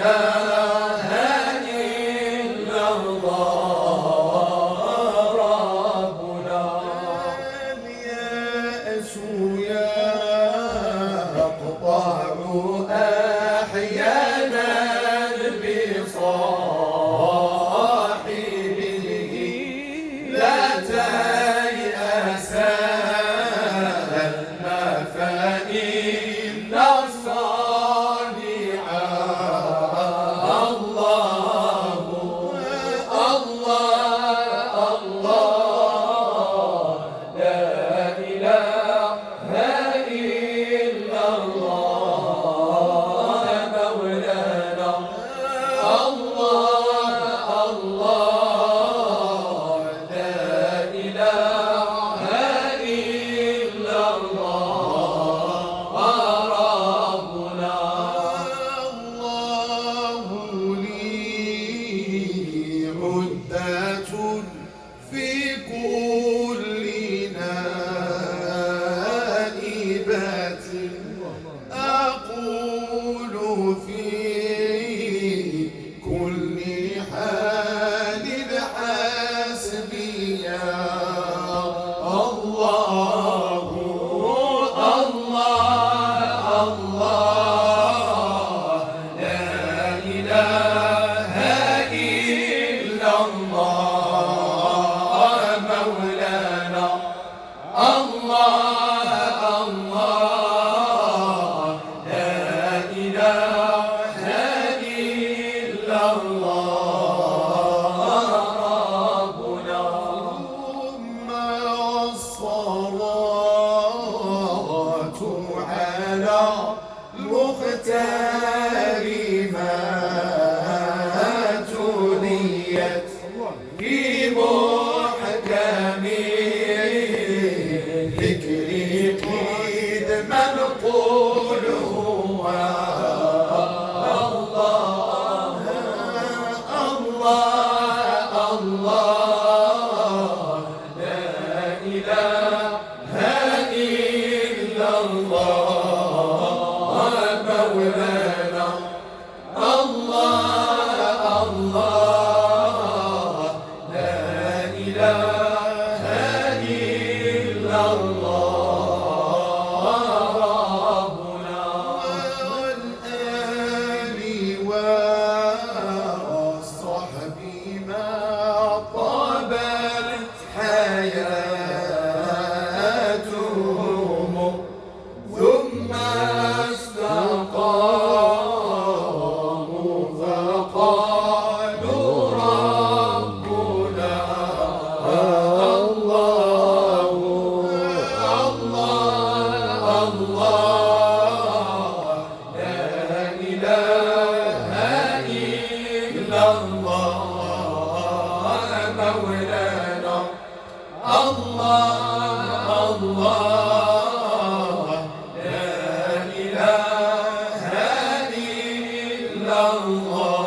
إله إلا الله ربنا. اليأس يقطع أحيانا بصاحبه، لا تيأسن فإن الصانع الله. الله الله لا إله إلا الله مولانا. الله الله لا إله إلا الله ربنا. الله لي عدة في كل نائبة، أقول في كل حال حسبي الله. الله الله لا إله إلا الله مولانا. الله الله لا إله إلا الله ربنا. ثم الصلاة على المختار ما تنيت في محكم ذكر قيد منقول هو الله. الله الله لا إله إلا الله مولانا. الله الله لا إله إلا الله ربنا. والآل والصحب ما طابت حياتهم، ثم استقاموا فقالوا ربنا الله. الله الله لا إله إلا الله مولانا. الله الله لا إله إلا الله